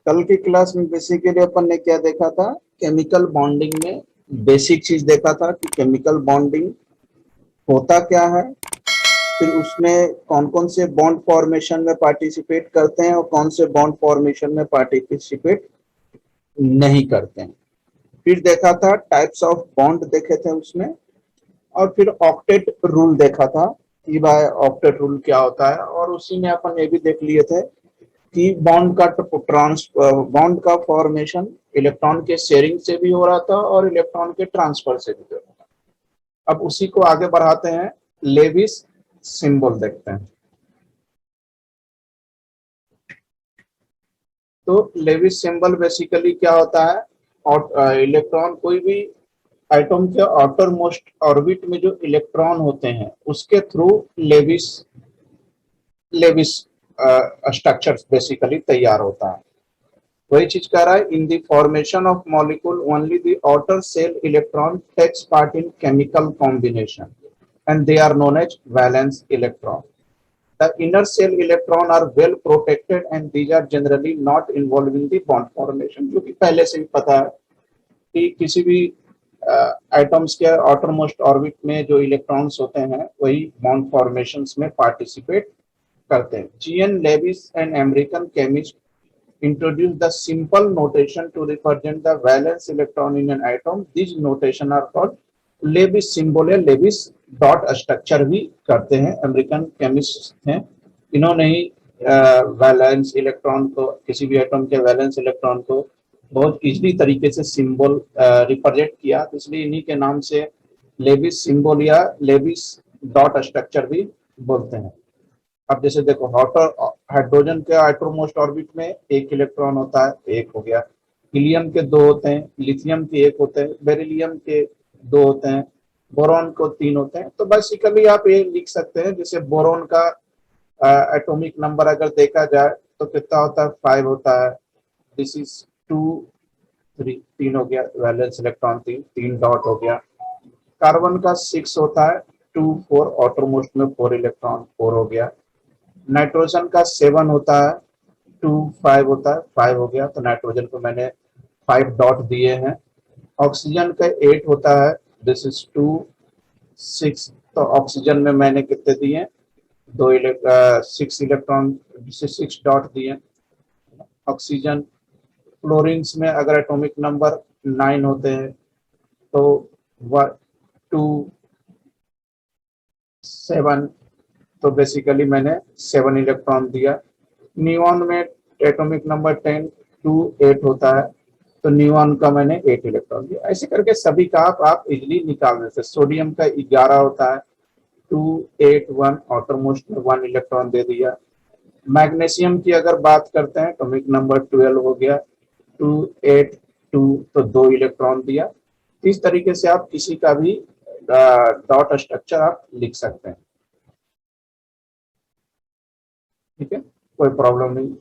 कल की क्लास में बेसिकली अपन ने क्या देखा था, केमिकल बॉन्डिंग में बेसिक चीज देखा था कि केमिकल बॉन्डिंग होता क्या है, फिर उसमें कौन कौन से बॉन्ड फॉर्मेशन में पार्टिसिपेट करते हैं और कौन से बॉन्ड फॉर्मेशन में पार्टिसिपेट नहीं करते हैं। फिर देखा था टाइप्स ऑफ बॉन्ड देखे थे उसमें, और फिर ऑक्टेट रूल देखा था कि भाई ऑक्टेट रूल क्या होता है, और उसी में अपन ये भी देख लिए थे कि बॉन्ड का फॉर्मेशन इलेक्ट्रॉन के शेयरिंग से भी हो रहा था और इलेक्ट्रॉन के ट्रांसफर से भी हो रहा था। अब उसी को आगे बढ़ाते हैं, लेविस सिंबल देखते हैं। तो लेविस सिंबल बेसिकली क्या होता है, और इलेक्ट्रॉन कोई भी एटम के आउटर मोस्ट ऑर्बिट में जो इलेक्ट्रॉन होते हैं उसके through Lewis Lewis structure basically तैयार होता है। वही चीज कह रहा है, in the formation of molecule only the outer cell electron takes part in chemical combination and they are known as valence electron. The inner cell electron are well protected and these are generally not involved in the bond formation, जो कि पहले से भी पता है कि किसी भी एटम्स के आउटर मोस्ट ऑर्बिट में जो इलेक्ट्रॉन्स होते हैं वही बॉन्ड फॉर्मेशंस में पार्टिसिपेट करते हैं। GN Lewis and American chemist introduced the simple notation to represent the valence electron in an atom. These notation are called Lewis symbol या लेविस डॉट स्ट्रक्चर भी करते हैं। अमेरिकन केमिस्ट हैं, इन्होंने ही valence electron को, किसी भी एटम के वैलेंस इलेक्ट्रॉन को बहुत इजीली तरीके से सिंबल रिप्रेजेंट किया, इसलिए इन्हीं के नाम से लेविस सिंबल या लेविस डॉट स्ट्रक्चर भी बोलते हैं। अब जैसे देखो, हाइड्रोजन के आइट्रोमोस्ट ऑर्बिट में एक इलेक्ट्रॉन होता है, एक हो गया। हीलियम के दो होते हैं, लिथियम के एक होते हैं, बेरिलियम के दो होते हैं, बोरॉन को तीन होते हैं। तो बेसिकली आप ये लिख सकते हैं, जैसे बोरॉन का एटॉमिक नंबर अगर देखा जाए तो कितना होता है, 5 होता है। दिस इज 2 3 तीन हो गया, वैलेंस इलेक्ट्रॉन तीन डॉट हो गया। कार्बन का 6 होता है, 2 4 आउटरमोस्ट में 4 इलेक्ट्रॉन 4 हो गया। नाइट्रोजन का 7 होता है, 2 5 होता है, 5 हो गया, तो नाइट्रोजन को मैंने 5 डॉट दिए हैं। ऑक्सीजन का 8 होता है, दिस इज 2 6, तो ऑक्सीजन में मैंने कितने दिए, 6 इलेक्ट्रॉन, 6 डॉट दिए ऑक्सीजन। फ्लोरीन्स में अगर एटॉमिक नंबर 9 होते हैं तो 2 7, तो बेसिकली मैंने 7 इलेक्ट्रॉन दिया। नियॉन में एटॉमिक नंबर 10 2 8 होता है, तो नियॉन का मैंने 8 इलेक्ट्रॉन दिया। ऐसे करके सभी का आप इजिली निकाल देते। सोडियम का 11 होता है, 2 8 1, आउटर मोस्ट में 1 इलेक्ट्रॉन दे दिया। मैग्नीशियम की अगर बात करते हैं, एटॉमिक नंबर 12 हो गया, 2 8 2, तो 2 इलेक्ट्रॉन दिया। इस तरीके से आप किसी का भी डॉट स्ट्रक्चर आप लिख सकते हैं। ठीक है, कोई प्रॉब्लम नहीं।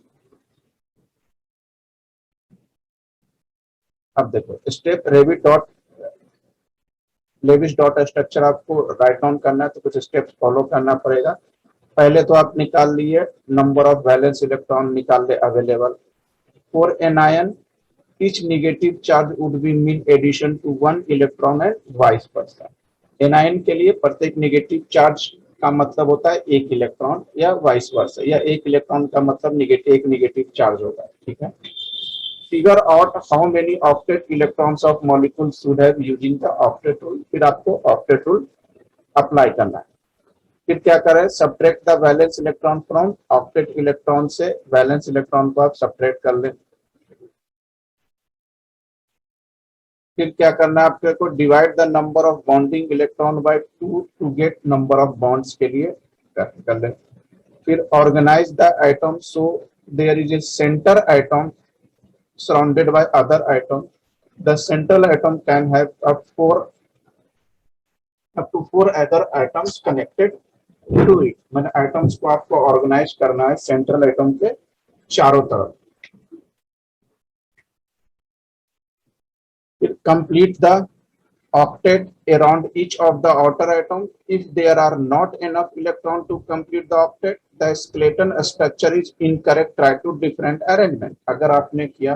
अब देखो स्टेप लेविस डॉट स्ट्रक्चर आपको राइट डाउन करना है, तो कुछ स्टेप्स फॉलो करना पड़ेगा। पहले तो आप निकाल लिए नंबर ऑफ वैलेंस इलेक्ट्रॉन, निकाल ले available for an ion, each negative charge would be mean addition to 1 electron and vice versa। Anion के लिए प्रत्येक नेगेटिव चार्ज का मतलब होता है 1 इलेक्ट्रॉन या वाइस वर्सा, या 1 इलेक्ट्रॉन का मतलब एक नेगेटिव चार्ज होता है। ठीक है, figure out how many octet electrons of molecule should have using the octet rule. फिर आपको ऑक्टेट रूल अप्लाई करना है। फिर क्या करें, subtract the valence electron from octet electron से वैलेंस इलेक्ट्रॉन को आप सब्ट्रैक्ट कर लें। फिर क्या करना है आपको, divide the number of bonding electron by 2 to get number of bonds के लिए कर लें। फिर organize the atom so there is a center atom surrounded by other atom. The central atom can have up to 4 other atoms connected to it. मैंने atoms को आपको organise करना है सेंट्रल एटम के चारों तरफ। फिर complete the octet around each of the outer atom. If there are not enough electron to complete the octet, the skeleton structure is incorrect. Try to different arrangement. अगर आपने किया,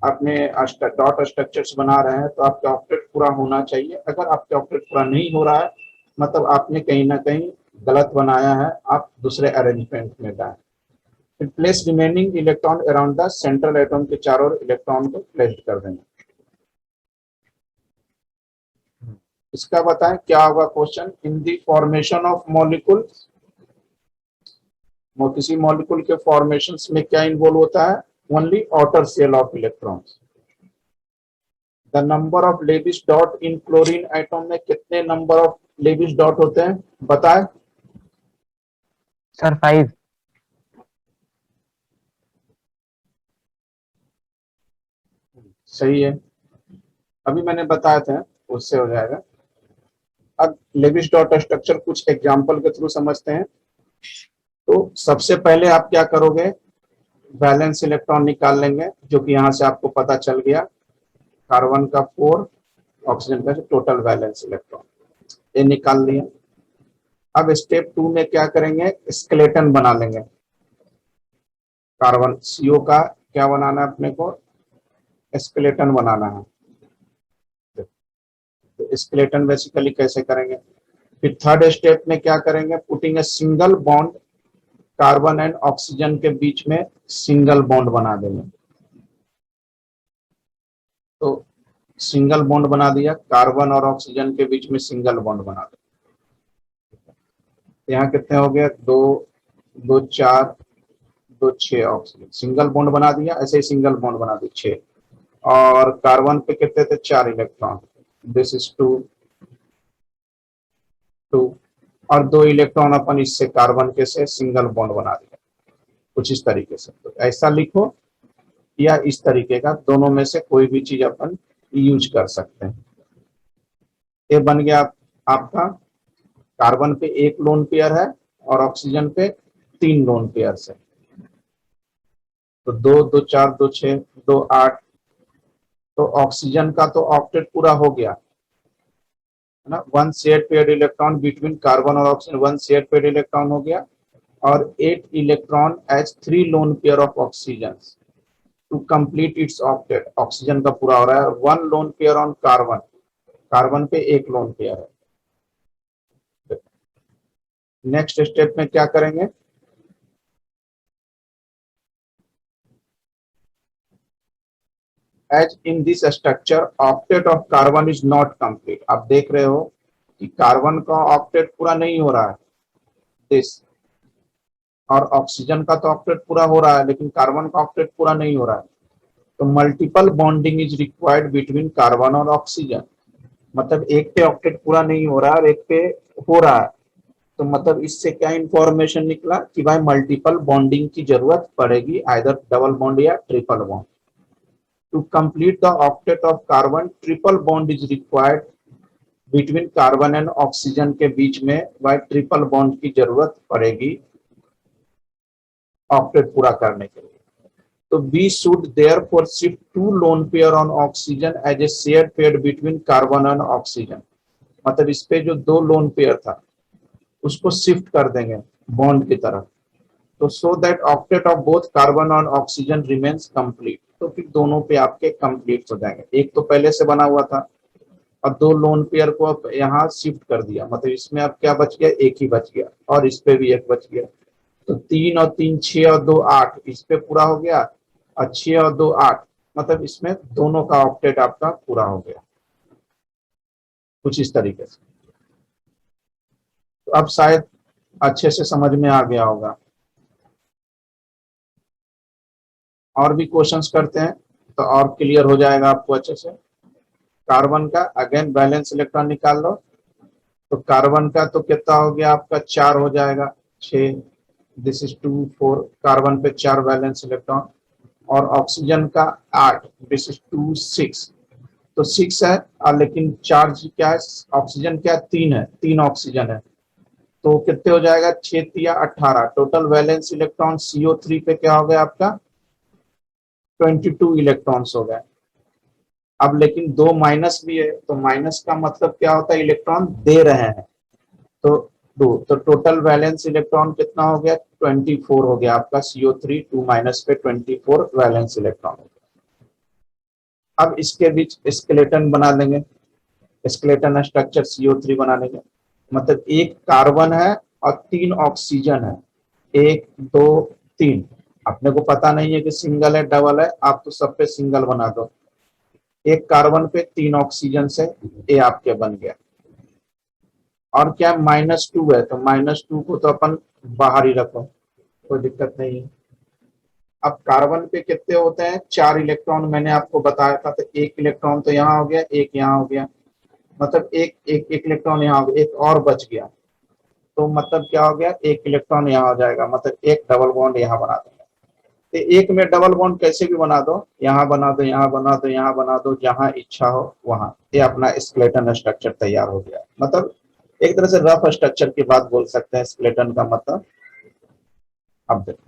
आपने डॉट स्ट्रक्चर्स बना रहे हैं तो आपका ऑक्टेट पूरा होना चाहिए. अगर आपका ऑक्टेट पूरा नहीं हो रहा है मतलब आपने कहीं ना कहीं गलत बनाया है, आप दूसरे अरेंजमेंट में जाएं. Place remaining electron around the central atom के चारों ओर इलेक्ट्रॉन को प्लेस कर देंगे. इसका बताएं क्या होगा question. In the formation of molecule, किसी मॉलिक्यूल के फॉर्मेशन में क्या इन्वॉल्व होता है. Only outer shell of electrons. The number of Lewis dot in chlorine atom में कितने नंबर ऑफ लेविस डॉट होते हैं बताएं. सर 5. सही है, अभी मैंने बताया था, उससे हो जाएगा. अब लेविस डॉट स्ट्रक्चर कुछ एग्जांपल के थ्रू समझते हैं. तो सबसे पहले आप क्या करोगे, वैलेंस इलेक्ट्रॉन निकाल लेंगे, जो कि यहाँ से आपको पता चल गया. कार्बन का 4, ऑक्सीजन का टोटल वैलेंस इलेक्ट्रॉन ये निकाल लिया. अब स्टेप 2 में क्या करेंगे, स्केलेटन बना लेंगे. कार्बन CO का क्या बनाना है अपने को, स्केलेटन बनाना है. तो स्केलेटन बेसिकली कैसे करेंगे. फिर थर्ड स्टेप में क्या करेंगे, putting a single bond, carbon and oxygen के बीच में सिंगल बॉन्ड बना देंगे. तो सिंगल बॉन्ड बना दिया, कार्बन और ऑक्सीजन के बीच में सिंगल बॉन्ड बना दिया. यहाँ कितने हो गए, 2 2 4 2 6 ऑक्सीजन, सिंगल बॉन्ड बना दिया. ऐसे ही सिंगल बॉन्ड बना दिया 6. और कार्बन पे कितने थे, 4 इलेक्ट्रॉन. दिस इज 2 2 और 2 इलेक्ट्रॉन अपन इससे कार्बन के से सिंगल बॉन्ड बना दिया. कुछ इस तरीके से. तो ऐसा लिखो या इस तरीके का, दोनों में से कोई भी चीज अपन यूज कर सकते हैं. ये बन गया आपका, कार्बन पे 1 लोन पेयर है और ऑक्सीजन पे 3 लोन पेयर है. तो 2 2 4 2 6 2 8. तो ऑक्सीजन का तो ऑक्टेट पूरा हो गया है ना. 1 shared paired electron between carbon और ऑक्सीजन, 1 शेयर्ड पेयर्ड इलेक्ट्रॉन हो गया. और 8 electron as 3 lone pair of oxygen to complete its octet. Oxygen का पूरा हो रहा है. 1 lone pair on carbon, carbon पे 1 लोन पेयर है. नेक्स्ट स्टेप में क्या करेंगे, as in this structure octet of carbon is not complete. आप देख रहे हो कि कार्बन का ऑक्टेट पूरा नहीं हो रहा है दिस, और ऑक्सीजन का तो ऑक्टेट पूरा हो रहा है लेकिन कार्बन का ऑक्टेट पूरा नहीं हो रहा है. तो multiple bonding is required between carbon और ऑक्सीजन. मतलब एक पे ऑक्टेट पूरा नहीं हो रहा है और एक पे हो रहा है. तो मतलब इससे क्या इंफॉर्मेशन निकला कि भाई मल्टीपल बॉन्डिंग की जरूरत पड़ेगी, आइदर डबल बॉन्ड या triple bond. To complete the octet of carbon, triple bond is required between carbon and oxygen के बीच में भाई ट्रिपल बॉन्ड की जरूरत पड़ेगी ऑक्टेट पूरा करने के लिए. तो we should therefore shift 2 lone pair on oxygen as a shared pair between carbon and oxygen. मतलब इस पे जो 2 लोन पेयर था उसको शिफ्ट कर देंगे बॉन्ड की तरफ. तो so that octet of both carbon और ऑक्सीजन रिमेन्स कंप्लीट. तो फिर दोनों पे आपके कंप्लीट हो जाएंगे. एक तो पहले से बना हुआ था और 2 लोन पेयर को अब यहाँ शिफ्ट कर दिया. मतलब इसमें अब क्या बच गया, एक ही बच गया और इस पे भी एक बच गया. तो 3 और 3 6 और 2 8, इस पे पूरा हो गया. और 6 और 2 8, मतलब इसमें दोनों का ऑक्टेट आपका पूरा हो गया. कुछ इस तरीके से. तो अब शायद अच्छे से समझ में आ गया होगा. और भी क्वेश्चंस करते हैं तो और क्लियर हो जाएगा आपको अच्छे से. कार्बन का अगेन बैलेंस इलेक्ट्रॉन निकाल लो. तो कार्बन का तो कितना हो गया आपका, 4 हो जाएगा, 6. This is 2 4. कार्बन पे 4 बैलेंस इलेक्ट्रॉन. और ऑक्सीजन का 8, दिस इज 2 6. तो 6 है और लेकिन चार्ज क्या है, ऑक्सीजन क्या 3 है, 3 ऑक्सीजन है. तो कितने हो जाएगा, 6 या 18. टोटल वैलेंस इलेक्ट्रॉन CO3 पे क्या हो गया आपका, 22 इलेक्ट्रॉन्स हो गए. अब लेकिन दो माइनस भी है, तो माइनस का मतलब क्या होता है, इलेक्ट्रॉन दे रहे हैं, तो टू, तो टोटल वैलेंस इलेक्ट्रॉन कितना हो गया, 24 हो गया आपका, CO3 2 माइनस पे 24 वैलेंस इलेक्ट्रॉन हो गया। अब इसके बीच स्केलेटन बना देंगे, स्केलेटन स्ट्रक्चर CO3 बना लेंगे, मतलब एक कार्बन है और 3 ऑक्सीजन है, 1 2 3। अपने को पता नहीं है कि सिंगल है डबल है, आप तो सब पे सिंगल बना दो। एक कार्बन पे 3 ऑक्सीजन से ये आपके बन गया। और क्या -2 है, तो -2 को तो अपन बाहर ही रखो, कोई दिक्कत नहीं है। अब कार्बन पे कितने होते हैं, 4 इलेक्ट्रॉन मैंने आपको बताया था, तो एक इलेक्ट्रॉन तो यहाँ हो गया, एक यहाँ हो गया, मतलब एक इलेक्ट्रॉन यहाँ हो गया, एक और बच गया, तो मतलब क्या हो गया, एक इलेक्ट्रॉन यहाँ हो जाएगा, मतलब एक डबल बॉन्ड यहाँ बना देंगे। तो एक में डबल बॉन्ड कैसे भी बना दो, यहाँ बना दो, यहाँ बना दो, यहाँ बना दो, जहां इच्छा हो वहां, ये अपना स्केलेटन स्ट्रक्चर तैयार हो गया। मतलब एक तरह से रफ स्ट्रक्चर की बात बोल सकते हैं स्केलेटन का मतलब। अब देखो,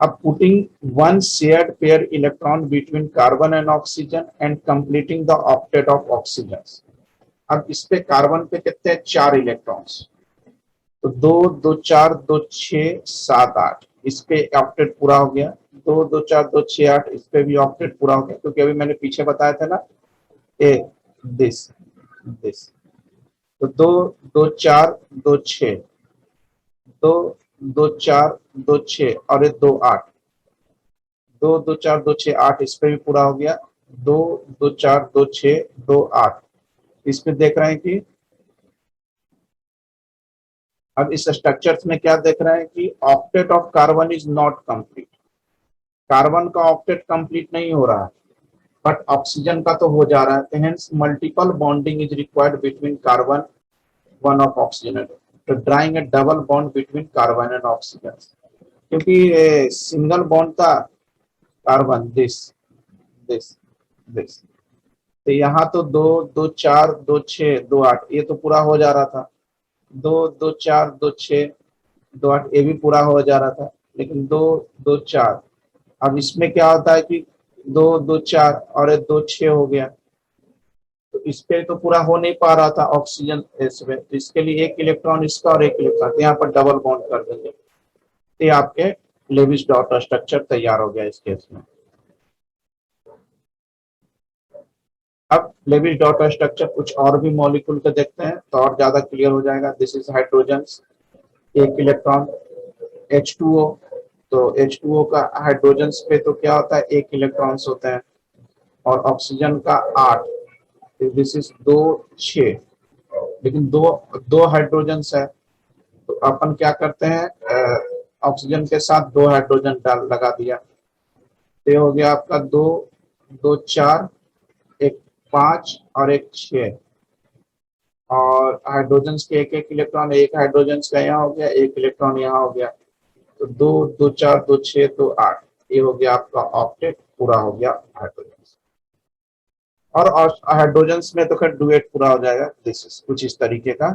अब putting one shared pair electron between carbon and oxygen and completing the octet of oxygen. अब इस पे कार्बन पे कितने हैं, 4 इलेक्ट्रॉन्स, तो 2 2 4 2 6 7 8, इस पे ऑक्टेट पूरा हो गया। 2 2 4 2 6 8, इस पे भी ऑक्टेट पूरा हो गया, क्योंकि अभी मैंने पीछे बताया था ना, ए दिस दिस, तो 2 2 4 2 6, 2 2 4 2 6 और ये 2 8, 2 2 4 2 6 8, इस पे भी पूरा हो गया। 2 2 4 2 6 2 8, इस पे देख रहे हैं कि अब इस स्ट्रक्चर में क्या देख रहे हैं कि octet of carbon is not complete, carbon का ऑक्टेट कंप्लीट नहीं हो रहा है, बट ऑक्सीजन का तो हो जा रहा है। Hence multiple bonding is required between carbon one of oxygen, तो drawing a double bond between carbon and oxygen, क्योंकि सिंगल बॉन्ड था कार्बन दिस दिस दिस, तो यहाँ तो 2 2 4 2 6 2 8, ये तो पूरा हो जा रहा था। 2 2 4 2 6 2 8, ये भी पूरा हो जा रहा था, लेकिन 2 2 4, अब इसमें क्या होता है कि 2 2 4 और ये 2 6 हो गया, तो इस पे तो पूरा हो नहीं पा रहा था ऑक्सीजन इसमें, तो इसके लिए एक इलेक्ट्रॉन इसका और एक इलेक्ट्रॉन, तो यहाँ पर डबल बॉन्ड कर देंगे, तो ये आपके लेविस डॉट स्ट्रक्चर तैयार हो गया इस केस में। अब लेविस डॉट स्ट्रक्चर कुछ और भी मॉलिक्यूल के देखते हैं तो और ज्यादा क्लियर हो जाएगा। दिस इज हाइड्रोजन, एक इलेक्ट्रॉन, H2O, तो H2O का हाइड्रोजन पे तो क्या होता है, एक इलेक्ट्रॉन्स होते हैं, और ऑक्सीजन का 8, दिस इज 2 6, लेकिन दो दो हाइड्रोजन है, तो अपन क्या करते हैं, ऑक्सीजन के साथ 2 हाइड्रोजन डाल लगा दिया, तो ये हो गया आपका 2 2 4, एक 5 और एक 6, और हाइड्रोजन के एक इलेक्ट्रॉन, एक हाइड्रोजन का यहाँ हो गया, एक इलेक्ट्रॉन यहाँ हो गया, तो 2 2 4 2 6 2 8, ये हो गया आपका ऑक्टेट पूरा हो गया हाइड्रोजन। और हाइड्रोजन में तो खैर डुएट पूरा हो जाएगा, दिस कुछ इस तरीके का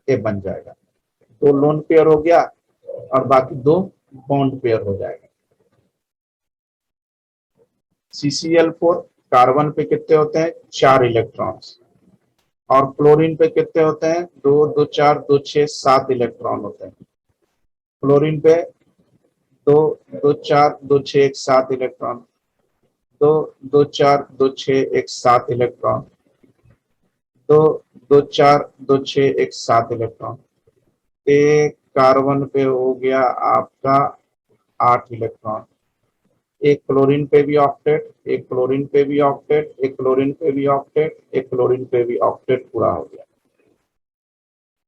ये बन जाएगा, तो लोन पेयर हो गया और बाकी 2 बॉन्ड पेयर हो जाएगा। CCl4, कार्बन पे कितने होते हैं, 4 इलेक्ट्रॉन्स, और क्लोरीन पे कितने होते हैं, 2 2 4 2 6 7 इलेक्ट्रॉन होते हैं। क्लोरीन पे 2 2 4 2 6 एक 7 इलेक्ट्रॉन, 2 2 4 2 6 एक 7 इलेक्ट्रॉन, 2 2 4 2 6 एक 7 इलेक्ट्रॉन। एक कार्बन पे हो गया आपका 8 इलेक्ट्रॉन, एक क्लोरीन पे भी ऑक्टेट, एक क्लोरीन पे भी ऑक्टेट, एक क्लोरीन पे भी ऑक्टेट, एक क्लोरीन पे भी ऑक्टेट पूरा हो गया।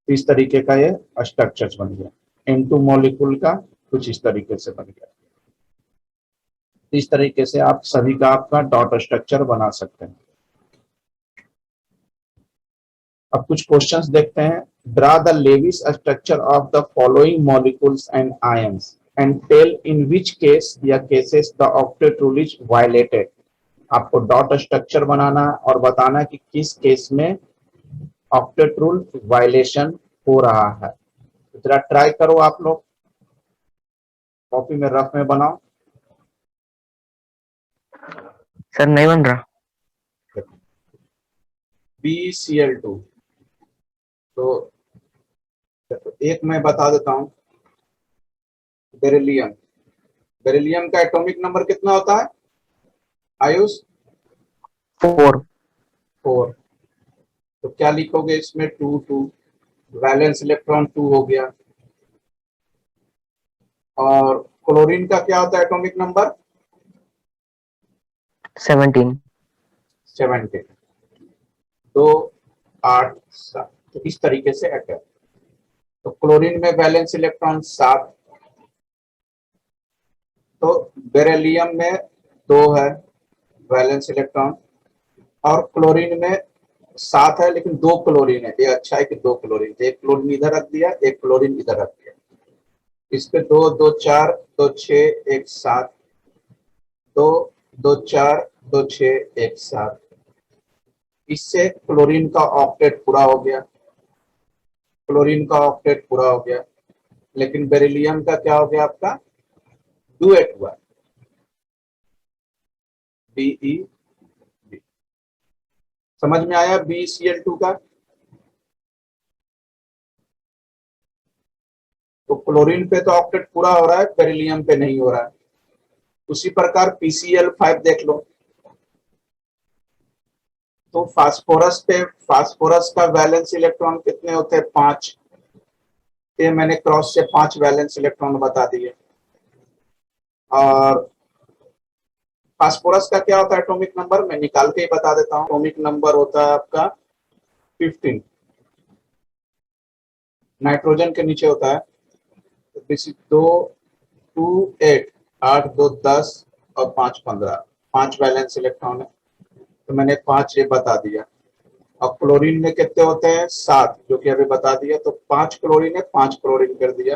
इस तरीके का ये स्ट्रक्चर बन गया, N2 मॉलिक्यूल का कुछ इस तरीके से बन गया। इस तरीके से आप सभी का आपका डॉट स्ट्रक्चर बना सकते हैं। अब कुछ क्वेश्चंस देखते हैं। Draw the Lewis structure of the following molecules and ions and tell in which case या cases the octet rule is violated. आपको डॉट स्ट्रक्चर बनाना और बताना कि किस केस में ऑक्टेट रूल वायलेशन हो रहा है। तो जरा ट्राई करो, आप लोग कॉपी में रफ में बनाओ। सर नहीं बन रहा। BeCl2। तो एक मैं बता देता हूँ, बेरिलियम। बेरिलियम का एटॉमिक नंबर कितना होता है आयुष? 4। 4। तो क्या लिखोगे इसमें? 2 2, वैलेंस इलेक्ट्रॉन 2 हो गया। और क्लोरीन का क्या होता है एटॉमिक नंबर? 17। 17। 2 8 7। तो इस तरीके से अटैक। तो क्लोरीन में वैलेंस इलेक्ट्रॉन 7, तो बेरिलियम में 2 है वैलेंस इलेक्ट्रॉन, और क्लोरीन में 7 है, लेकिन 2 क्लोरीन है। ये अच्छा है कि 2 क्लोरीन, एक क्लोरीन इधर रख दिया, एक क्लोरीन इधर रख दिया। इस पे 2 2 4 2 6 1 7, 2 2 4 2 6 1 7। इससे क्लोरीन का ऑक्टेट पूरा हो गया, क्लोरीन का ऑक्टेट पूरा हो गया। लेकिन बेरिलियम का क्या हो गया? आपका डुएट हुआ, BE। समझ में आया BeCl2 का? तो क्लोरीन पे तो ऑक्टेट पूरा हो रहा है, बेरिलियम पे नहीं हो रहा है। उसी प्रकार PCl5 देख लो। तो फास्फोरस पे, फास्फोरस का वैलेंस इलेक्ट्रॉन कितने होते हैं? 5। ये मैंने क्रॉस से 5 वैलेंस इलेक्ट्रॉन बता दिए। और फास्फोरस का क्या होता है एटॉमिक नंबर? मैं निकाल के ही बता देता हूँ। एटॉमिक नंबर होता है आपका 15, नाइट्रोजन के नीचे होता है। दिस इज 2 2 8, 8 2 10 और 5 15, 5 वैलेंस इलेक्ट्रॉन है। तो मैंने 5 ये बता दिया। और क्लोरीन में कितने होते हैं? 7, जो कि अभी बता दिया। तो 5 क्लोरीन है, 5 क्लोरीन कर दिया।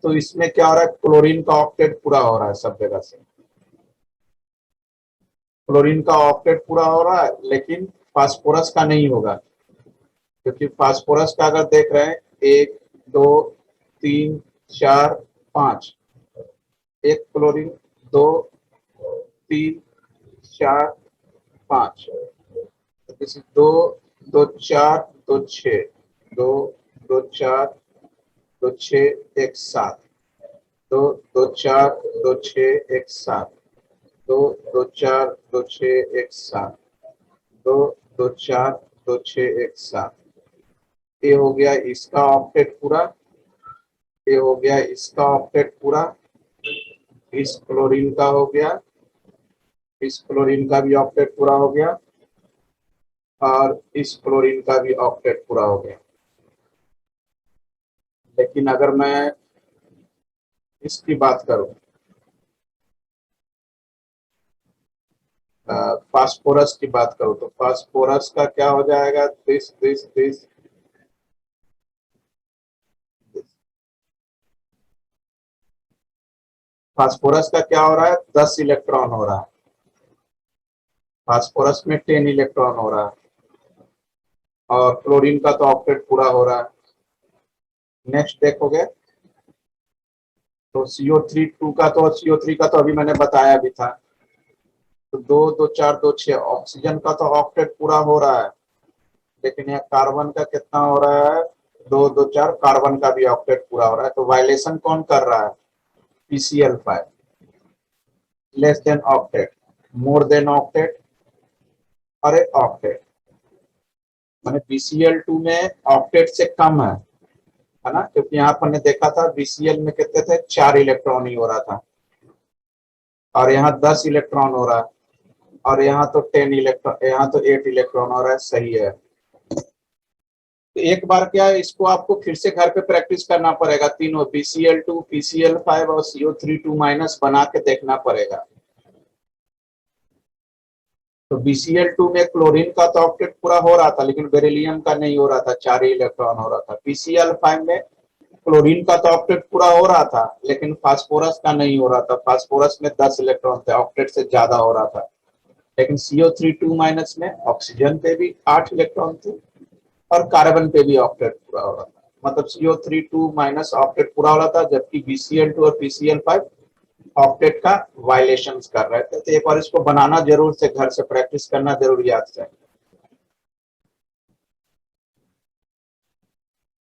तो इसमें क्या हो रहा है? क्लोरीन का ऑक्टेट पूरा हो रहा है सब जगह से। क्लोरीन का ऑक्टेट पूरा हो रहा है, लेकिन फास्फोरस का नहीं होगा। क्योंकि फास्फोरस का अगर देख रहे हैं, 1 2 3 4 5, एक क्लोरीन, 2 3 4 5, जैसे 2 2 4 2 6, 2 2 4 2 6 1 7, 2 2 4 2 6 1 7, 2 2 4 2 6 1 7, 2 2 4 2 6 1 7। ये हो गया इसका ऑक्टेट पूरा, ये हो गया इसका ऑक्टेट पूरा। इस क्लोरीन का हो गया, इस क्लोरीन का भी ऑक्टेट पूरा हो गया, और इस क्लोरीन का भी ऑक्टेट पूरा हो गया। लेकिन अगर मैं इसकी बात करूं, फास्फोरस की बात करूं, तो फास्फोरस का क्या हो जाएगा? दिस। फास्फोरस का क्या हो रहा है? 10 इलेक्ट्रॉन हो रहा है। फास्फोरस में 10 इलेक्ट्रॉन हो रहा है, और क्लोरीन का तो ऑक्टेट पूरा हो रहा है। नेक्स्ट देखोगे तो CO3 2 का, तो CO3 का तो अभी मैंने बताया भी था। तो 2 2 4 2 6, ऑक्सीजन का तो ऑक्टेट पूरा हो रहा है, लेकिन यहाँ कार्बन का कितना हो रहा है? 2 2 4, कार्बन का भी ऑक्टेट पूरा हो रहा है। तो वायलेशन कौन कर रहा है? PCl5। Less than octet, more than octet, और एक ऑक्टेट। मैंने BCl2 में ऑक्टेट से कम है ना? क्योंकि यहाँ पर ने देखा था BCl में कितने थे? 4 इलेक्ट्रॉन ही हो रहा था, और यहाँ 10 इलेक्ट्रॉन हो रहा है, और यहाँ तो 10 इलेक्ट्रॉन, यहाँ तो 8 इलेक्ट्रॉन हो रहा है। सही है। तो एक बार क्या है, इसको आपको फिर से घर पे प्रैक्टिस करना पड़ेगा। तीनों BCl2 PCl5 और CO3 माइनस बना के देखना पड़ेगा। तो BCl2 में क्लोरीन का तो ऑक्टेट पूरा हो रहा था, लेकिन बेरिलियम का नहीं हो रहा था, 4 ही इलेक्ट्रॉन हो रहा था। PCl5 में क्लोरीन का तो ऑक्टेट पूरा हो रहा था, लेकिन फास्फोरस का नहीं हो रहा था। फास्फोरस में 10 इलेक्ट्रॉन थे, ऑक्टेट से ज्यादा हो रहा था। लेकिन CO3 माइनस में ऑक्सीजन पे भी 8 इलेक्ट्रॉन थे, और कार्बन पे भी ऑक्टेट पूरा हो रहा था। मतलब CO3 माइनस ऑक्टेट पूरा हो रहा था, जबकि BCl2 और PCl5 ऑक्टेट का वायलेशन कर रहे थे। तो एक बार इसको बनाना जरूर से, घर से प्रैक्टिस करना जरूर याद से।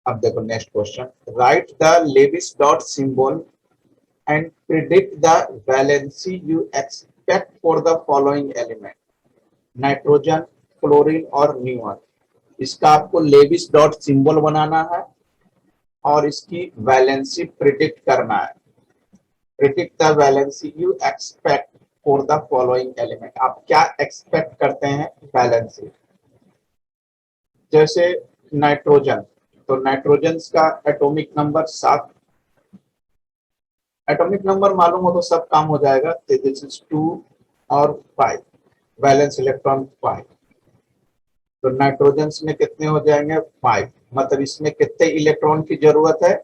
अब देखो next question, right the Lewis dot symbol and predict the valency you expect for the following element, nitrogen, chlorine और न्यूऑन। इसका आपको लेविस डॉट सिंबल बनाना है और इसकी वैलेंसी प्रिडिक्ट करना है। Predict the valency you expect for the following element, आप क्या एक्सपेक्ट करते हैं वैलेंसी। जैसे नाइट्रोजन, तो नाइट्रोजन का एटॉमिक नंबर 7, एटॉमिक नंबर मालूम हो तो सब काम हो जाएगा। दिस इज 2 और 5, वैलेंस इलेक्ट्रॉन 5, तो नाइट्रोजन में कितने हो जाएंगे 5, मतलब इसमें कितने इलेक्ट्रॉन की जरूरत है,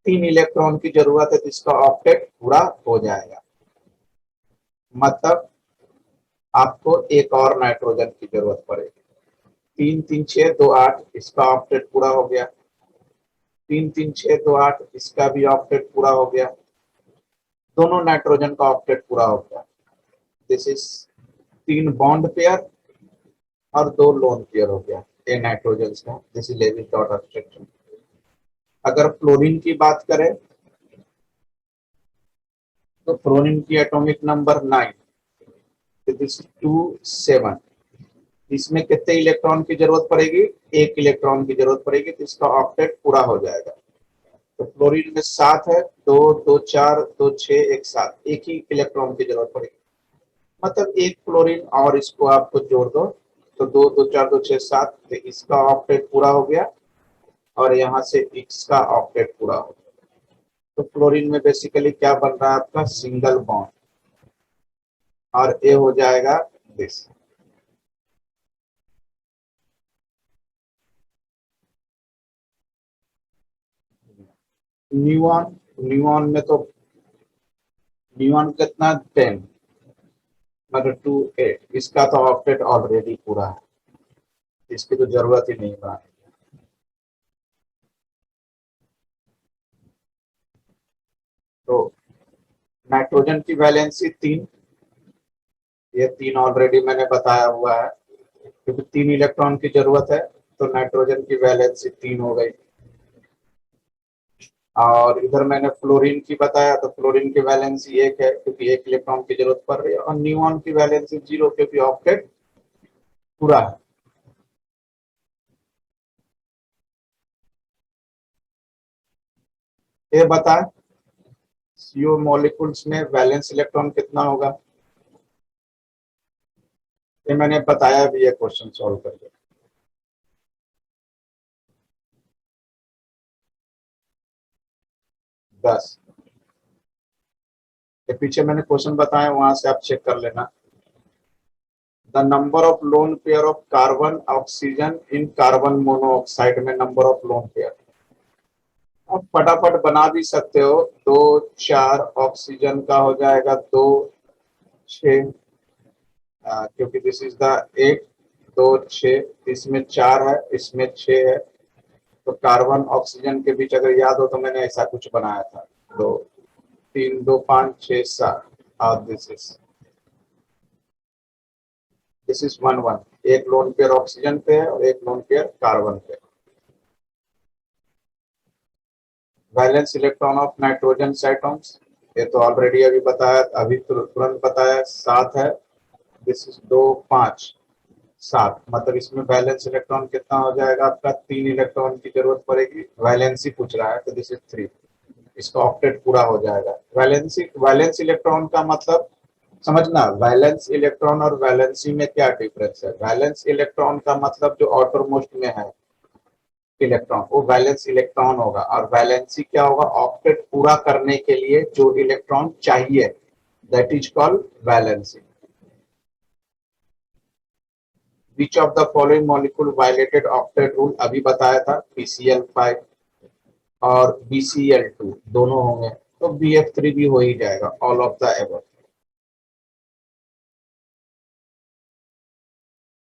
3 इलेक्ट्रॉन की जरूरत है, जिसका ऑक्टेट पूरा हो जाएगा। मतलब आपको एक और नाइट्रोजन की जरूरत पड़ेगी। 3 3 6 2 8, इसका ऑक्टेट पूरा हो गया। 3 3 6 2 8, इसका भी ऑक्टेट पूरा हो गया। दोनों नाइट्रोजन का ऑक्टेट पूरा हो गया। दिस इज 3 बॉन्ड पेयर और 2 लोन पेयर हो गया ए नाइट्रोजन का। This is Lewis dot obstruction. अगर फ्लोरीन की बात करें तो फ्लोरीन की एटॉमिक नंबर 9, दिस 2 7, इसमें कितने इलेक्ट्रॉन की जरूरत पड़ेगी, 1 इलेक्ट्रॉन की जरूरत पड़ेगी, तो इसका ऑक्टेट पूरा हो जाएगा। तो फ्लोरीन में 7 है, 2 2 4 2 6 1 7, एक ही इलेक्ट्रॉन की जरूरत पड़ेगी। मतलब एक फ्लोरीन और इसको आपको जोड़ दो तो 2 2 4 2 6 7, तो इसका ऑक्टेट पूरा हो गया और यहाँ से इसका ऑक्टेट पूरा हो गया। तो फ्लोरीन में बेसिकली क्या बन रहा है आपका सिंगल बॉन्ड, और ए हो जाएगा दिस। न्यूऑन, न्यूऑन में तो न्यूऑन कितना 10 मतलब 2 8, इसका तो ऑक्टेट ऑलरेडी पूरा है, इसकी तो जरूरत ही नहीं है। तो नाइट्रोजन की वैलेंसी 3, ये 3 ऑलरेडी मैंने बताया हुआ है, क्योंकि 3 इलेक्ट्रॉन की जरूरत है, तो नाइट्रोजन की वैलेंसी 3 हो गई। और इधर मैंने फ्लोरीन की बताया, तो फ्लोरीन की वैलेंसी 1 है क्योंकि 1 इलेक्ट्रॉन की जरूरत पड़ रही है, और न्यूऑन की वैलेंसी 0 क्योंकि ऑक्टेट पूरा है। ये बताएं CO मॉलिक्यूल्स में वैलेंस इलेक्ट्रॉन कितना होगा, ये मैंने बताया भी है क्वेश्चन सॉल्व करके। 10, ये पीछे मैंने क्वेश्चन बताया, वहां से आप चेक कर लेना। The number of loan pair of carbon oxygen in carbon monoxide में नंबर ऑफ लोन पेयर, आप फटाफट बना भी सकते हो। 2 4 ऑक्सीजन का हो जाएगा 2 6, क्योंकि दिस इज द 8 2 6, इसमें 4 है, इसमें 6 है, तो कार्बन ऑक्सीजन के बीच अगर याद हो तो मैंने ऐसा कुछ बनाया था, 2 3 2 5 6 7, और दिस इज 1 1, एक लोन पेयर ऑक्सीजन पे है और एक लोन पेयर कार्बन पे। Valence electron of nitrogen atoms, ये तो ऑलरेडी अभी बताया, अभी तुरंत बताया, 7 है। दिस इज 2 5 7, मतलब इसमें वैलेंस इलेक्ट्रॉन कितना हो जाएगा आपका, 3 इलेक्ट्रॉन की जरूरत पड़ेगी, वैलेंसी पूछ रहा है, तो दिस इज 3, इसका ऑक्टेट पूरा हो जाएगा। वैलेंस इलेक्ट्रॉन का मतलब समझना, वैलेंस इलेक्ट्रॉन और वैलेंसी में क्या डिफरेंस है। वैलेंस इलेक्ट्रॉन का मतलब जो आउटरमोस्ट में है इलेक्ट्रॉन, वो वैलेंस इलेक्ट्रॉन होगा, और वैलेंसी क्या होगा, ऑक्टेट पूरा करने के लिए जो इलेक्ट्रॉन चाहिए, that is called valency. Which of the following molecule violated octet rule, अभी बताया था, PCl5 और BCl2 दोनों होंगे, तो BF3 भी हो ही जाएगा, ऑल ऑफ द एबव।